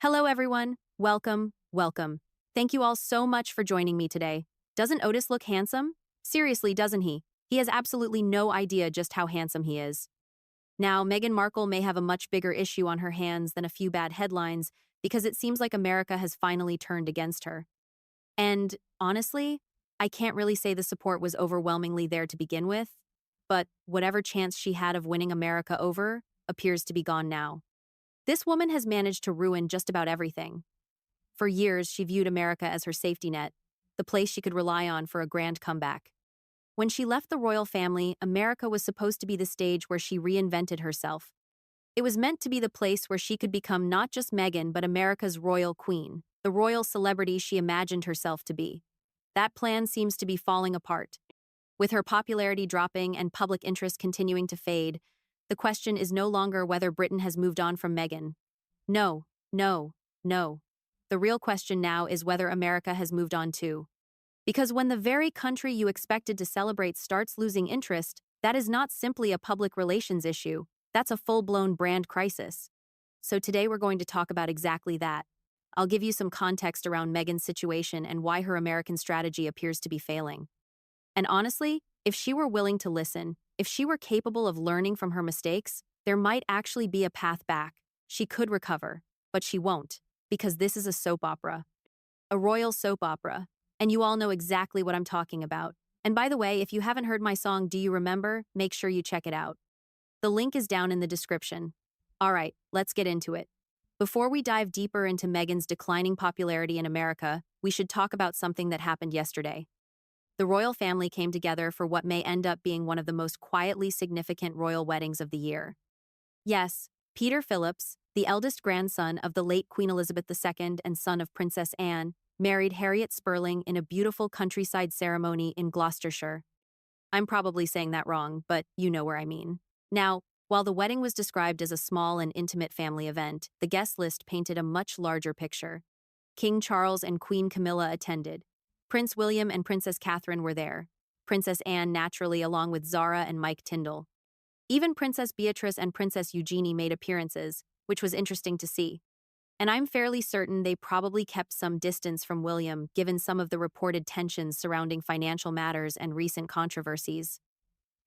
Hello, everyone. Welcome, welcome. Thank you all so much for joining me today. Doesn't Otis look handsome? Seriously, doesn't he? He has absolutely no idea just how handsome he is. Now, Meghan Markle may have a much bigger issue on her hands than a few bad headlines because it seems like America has finally turned against her. And honestly, I can't really say the support was overwhelmingly there to begin with, but whatever chance she had of winning America over appears to be gone now. This woman has managed to ruin just about everything. For years, she viewed America as her safety net, the place she could rely on for a grand comeback. When she left the royal family, America was supposed to be the stage where she reinvented herself. It was meant to be the place where she could become not just Meghan, but America's royal queen, the royal celebrity she imagined herself to be. That plan seems to be falling apart. With her popularity dropping and public interest continuing to fade, the question is no longer whether Britain has moved on from Meghan. No, no, no. The real question now is whether America has moved on too. Because when the very country you expected to celebrate starts losing interest, that is not simply a public relations issue, that's a full-blown brand crisis. So today we're going to talk about exactly that. I'll give you some context around Meghan's situation and why her American strategy appears to be failing. And honestly, if she were willing to listen, if she were capable of learning from her mistakes, there might actually be a path back. She could recover, but she won't, because this is a soap opera. A royal soap opera. And you all know exactly what I'm talking about. And by the way, if you haven't heard my song Do You Remember, make sure you check it out. The link is down in the description. All right, let's get into it. Before we dive deeper into Meghan's declining popularity in America, we should talk about something that happened yesterday. The royal family came together for what may end up being one of the most quietly significant royal weddings of the year. Yes, Peter Phillips, the eldest grandson of the late Queen Elizabeth II and son of Princess Anne, married Harriet Spurling in a beautiful countryside ceremony in Gloucestershire. I'm probably saying that wrong, but you know where I mean. Now, while the wedding was described as a small and intimate family event, the guest list painted a much larger picture. King Charles and Queen Camilla attended. Prince William and Princess Catherine were there. Princess Anne naturally along with Zara and Mike Tyndall. Even Princess Beatrice and Princess Eugenie made appearances, which was interesting to see. And I'm fairly certain they probably kept some distance from William given some of the reported tensions surrounding financial matters and recent controversies.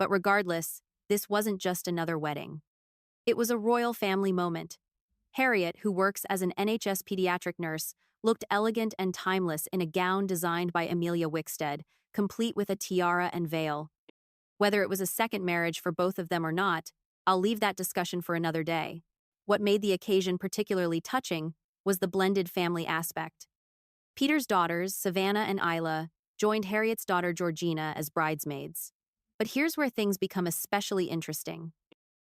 But regardless, this wasn't just another wedding. It was a royal family moment. Harriet, who works as an NHS pediatric nurse, looked elegant and timeless in a gown designed by Amelia Wickstead, complete with a tiara and veil. Whether it was a second marriage for both of them or not, I'll leave that discussion for another day. What made the occasion particularly touching was the blended family aspect. Peter's daughters, Savannah and Isla, joined Harriet's daughter Georgina as bridesmaids. But here's where things become especially interesting.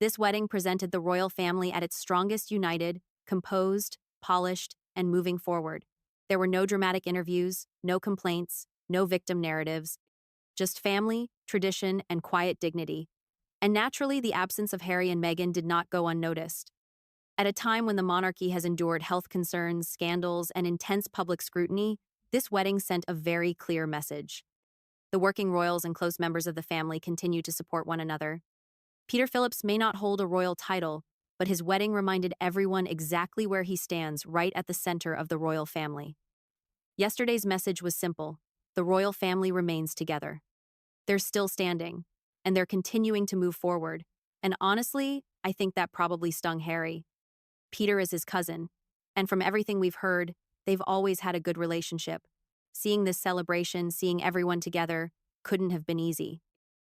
This wedding presented the royal family at its strongest united, composed, polished, and moving forward. There were no dramatic interviews, no complaints, no victim narratives, just family, tradition, and quiet dignity. And naturally, the absence of Harry and Meghan did not go unnoticed. At a time when the monarchy has endured health concerns, scandals, and intense public scrutiny, this wedding sent a very clear message. The working royals and close members of the family continue to support one another. Peter Phillips may not hold a royal title, but his wedding reminded everyone exactly where he stands right at the center of the royal family. Yesterday's message was simple. The royal family remains together. They're still standing, and they're continuing to move forward. And honestly, I think that probably stung Harry. Peter is his cousin, and from everything we've heard, they've always had a good relationship. Seeing this celebration, seeing everyone together, couldn't have been easy.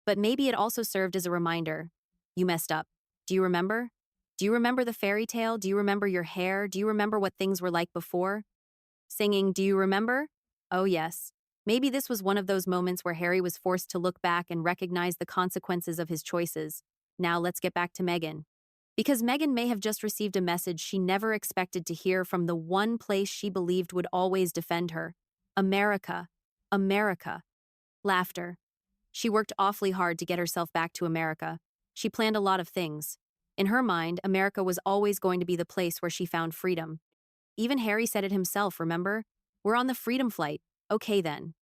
But maybe it also served as a reminder. You messed up. Do you remember? Do you remember the fairy tale? Do you remember your hair? Do you remember what things were like before? Singing, do you remember? Oh yes. Maybe this was one of those moments where Harry was forced to look back and recognize the consequences of his choices. Now let's get back to Meghan. Because Meghan may have just received a message she never expected to hear from the one place she believed would always defend her. America. America. Laughter. She worked awfully hard to get herself back to America. She planned a lot of things. In her mind, America was always going to be the place where she found freedom. Even Harry said it himself, remember? We're on the freedom flight. Okay then.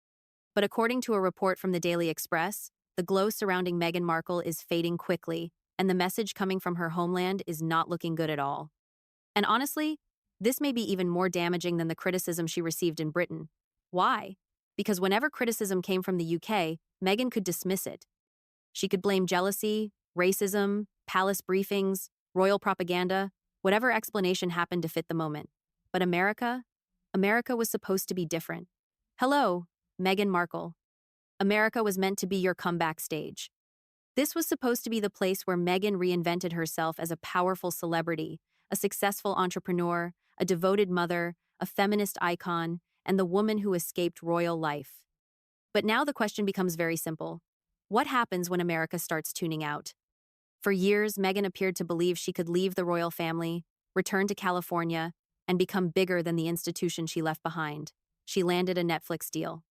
But according to a report from the Daily Express, the glow surrounding Meghan Markle is fading quickly, and the message coming from her homeland is not looking good at all. And honestly, This may be even more damaging than the criticism she received in Britain. Why? Because whenever criticism came from the UK, Meghan could dismiss it. She could blame jealousy, racism, palace briefings, royal propaganda, whatever explanation happened to fit the moment. But America? America was supposed to be different. Hello, Meghan Markle. America was meant to be your comeback stage. This was supposed to be the place where Meghan reinvented herself as a powerful celebrity, a successful entrepreneur, a devoted mother, a feminist icon, and the woman who escaped royal life. But now the question becomes very simple. What happens when America starts tuning out? For years, Meghan appeared to believe she could leave the royal family, return to California, and become bigger than the institution she left behind. She landed a Netflix deal.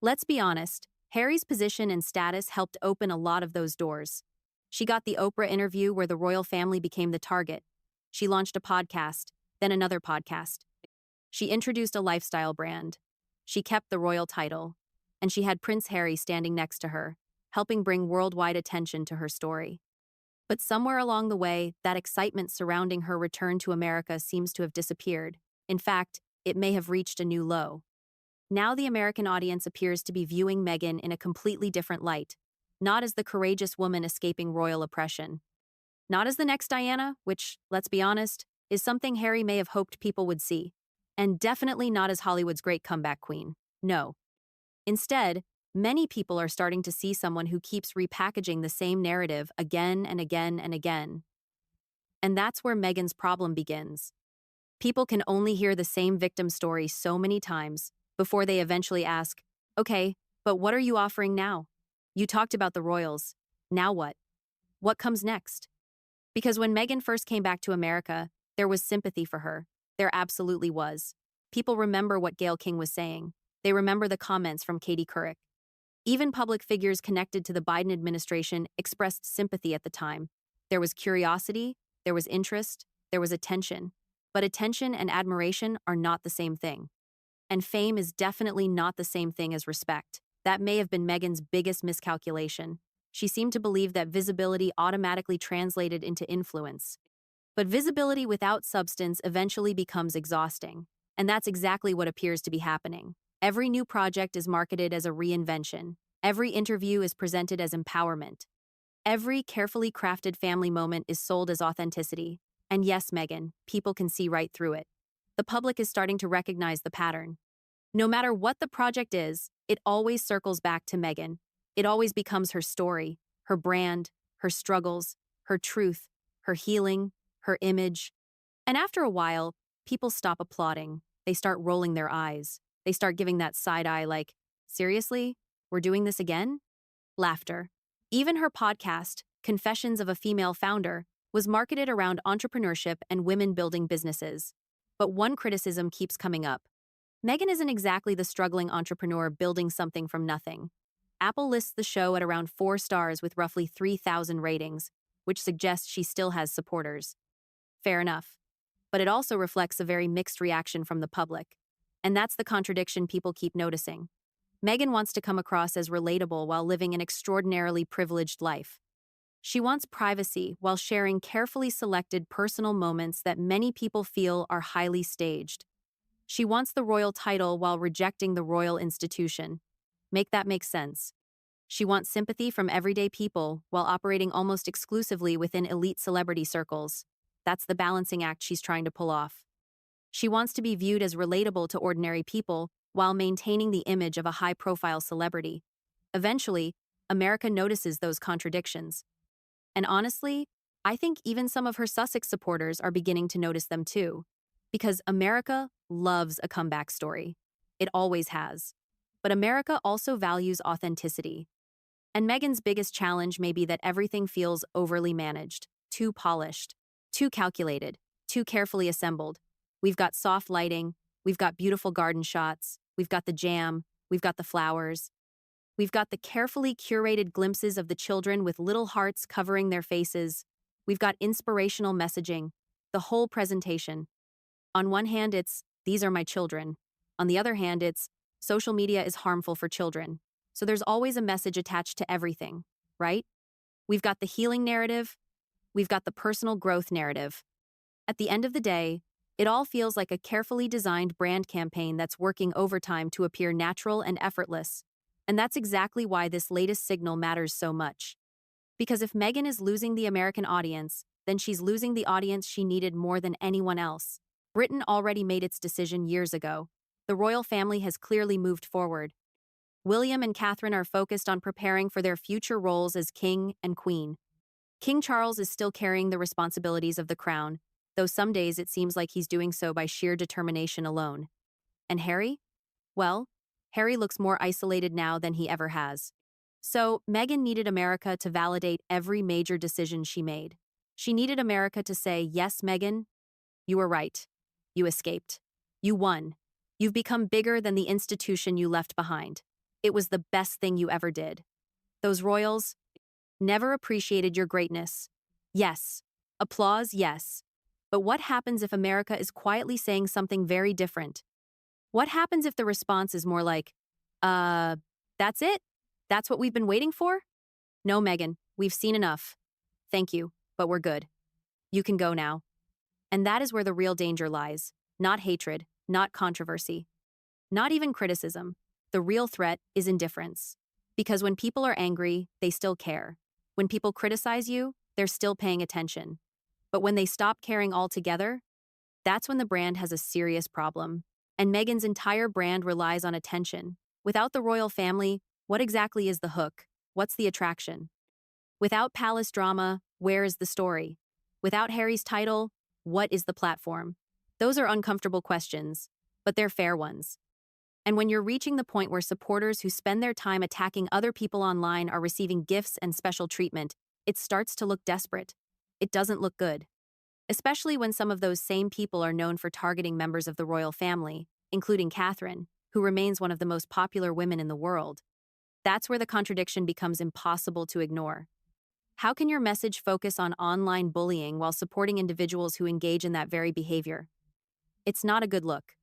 Let's be honest, Harry's position and status helped open a lot of those doors. She got the Oprah interview where the royal family became the target. She launched a podcast, then another podcast. She introduced a lifestyle brand. She kept the royal title. And she had Prince Harry standing next to her, helping bring worldwide attention to her story. But somewhere along the way, that excitement surrounding her return to America seems to have disappeared. In fact, it may have reached a new low. Now the American audience appears to be viewing Meghan in a completely different light, not as the courageous woman escaping royal oppression. Not as the next Diana, which, let's be honest, is something Harry may have hoped people would see. And definitely not as Hollywood's great comeback queen. No. Instead, many people are starting to see someone who keeps repackaging the same narrative again and again and again. And that's where Meghan's problem begins. People can only hear the same victim story so many times before they eventually ask, okay, but what are you offering now? You talked about the royals. Now what? What comes next? Because when Meghan first came back to America, there was sympathy for her. There absolutely was. People remember what Gayle King was saying. They remember the comments from Katie Couric. Even public figures connected to the Biden administration expressed sympathy at the time. There was curiosity, there was interest, there was attention. But attention and admiration are not the same thing. And fame is definitely not the same thing as respect. That may have been Meghan's biggest miscalculation. She seemed to believe that visibility automatically translated into influence. But visibility without substance eventually becomes exhausting. And that's exactly what appears to be happening. Every new project is marketed as a reinvention. Every interview is presented as empowerment. Every carefully crafted family moment is sold as authenticity. And yes, Meghan, people can see right through it. The public is starting to recognize the pattern. No matter what the project is, it always circles back to Meghan. It always becomes her story, her brand, her struggles, her truth, her healing, her image. And after a while, people stop applauding. They start rolling their eyes. They start giving that side eye like, seriously? We're doing this again? Laughter. Even her podcast, Confessions of a Female Founder, was marketed around entrepreneurship and women building businesses. But one criticism keeps coming up. Meghan isn't exactly the struggling entrepreneur building something from nothing. Apple lists the show at around 4 stars with roughly 3,000 ratings, which suggests she still has supporters. Fair enough. But it also reflects a very mixed reaction from the public. And that's the contradiction people keep noticing. Meghan wants to come across as relatable while living an extraordinarily privileged life. She wants privacy while sharing carefully selected personal moments that many people feel are highly staged. She wants the royal title while rejecting the royal institution. Make that make sense. She wants sympathy from everyday people while operating almost exclusively within elite celebrity circles. That's the balancing act she's trying to pull off. She wants to be viewed as relatable to ordinary people while maintaining the image of a high-profile celebrity. Eventually, America notices those contradictions. And honestly, I think even some of her Sussex supporters are beginning to notice them too. Because America loves a comeback story. It always has. But America also values authenticity. And Meghan's biggest challenge may be that everything feels overly managed, too polished, too calculated, too carefully assembled. We've got soft lighting, we've got beautiful garden shots, we've got the jam, we've got the flowers. We've got the carefully curated glimpses of the children with little hearts covering their faces. We've got inspirational messaging, the whole presentation. On one hand, it's, these are my children. On the other hand, it's, social media is harmful for children. So there's always a message attached to everything, right? We've got the healing narrative. We've got the personal growth narrative. At the end of the day, It all feels like a carefully designed brand campaign that's working overtime to appear natural and effortless. And that's exactly why this latest signal matters so much. Because if Meghan is losing the American audience, then she's losing the audience she needed more than anyone else. Britain already made its decision years ago. The royal family has clearly moved forward. William and Catherine are focused on preparing for their future roles as king and queen. King Charles is still carrying the responsibilities of the crown, though some days it seems like he's doing so by sheer determination alone. And Harry? Well, Harry looks more isolated now than he ever has. So, Meghan needed America to validate every major decision she made. She needed America to say, yes, Meghan, you were right. You escaped. You won. You've become bigger than the institution you left behind. It was the best thing you ever did. Those royals never appreciated your greatness. Yes. Applause, yes. But what happens if America is quietly saying something very different? What happens if the response is more like, that's it? That's what we've been waiting for? No, Meghan, we've seen enough. Thank you, but we're good. You can go now. And that is where the real danger lies. Not hatred, not controversy, not even criticism. The real threat is indifference. Because when people are angry, they still care. When people criticize you, they're still paying attention. But when they stop caring altogether, that's when the brand has a serious problem. And Meghan's entire brand relies on attention. Without the royal family, what exactly is the hook? What's the attraction? Without palace drama, where is the story? Without Harry's title, what is the platform? Those are uncomfortable questions, but they're fair ones. And when you're reaching the point where supporters who spend their time attacking other people online are receiving gifts and special treatment, it starts to look desperate. It doesn't look good. Especially when some of those same people are known for targeting members of the royal family, including Catherine, who remains one of the most popular women in the world. That's where the contradiction becomes impossible to ignore. How can your message focus on online bullying while supporting individuals who engage in that very behavior? It's not a good look.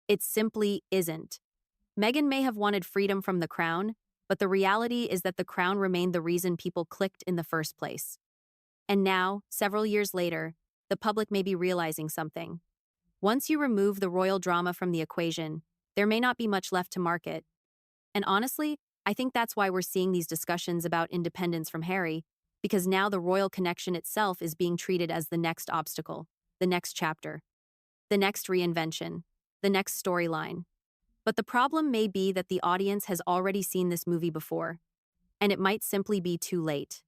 It simply isn't. Meghan may have wanted freedom from the crown, but the reality is that the crown remained the reason people clicked in the first place. And now, several years later, the public may be realizing something. Once you remove the royal drama from the equation, there may not be much left to market. And honestly, I think that's why we're seeing these discussions about independence from Harry, because now the royal connection itself is being treated as the next obstacle, the next chapter, the next reinvention, the next storyline. But the problem may be that the audience has already seen this movie before, and it might simply be too late.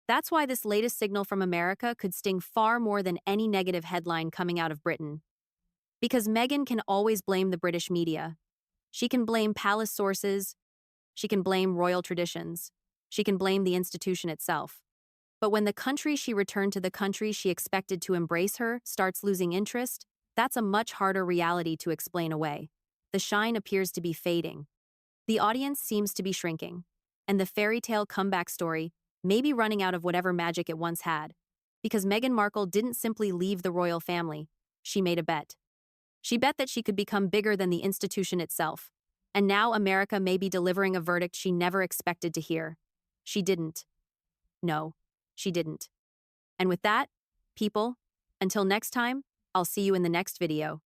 That's why this latest signal from America could sting far more than any negative headline coming out of Britain. Because Meghan can always blame the British media. She can blame palace sources. She can blame royal traditions. She can blame the institution itself. But when the country she returned to, the country she expected to embrace her, starts losing interest, that's a much harder reality to explain away. The shine appears to be fading. The audience seems to be shrinking. And the fairy tale comeback story may be running out of whatever magic it once had. Because Meghan Markle didn't simply leave the royal family. She made a bet. She bet that she could become bigger than the institution itself. And now America may be delivering a verdict she never expected to hear. She didn't. No, she didn't. And with that, people, until next time, I'll see you in the next video.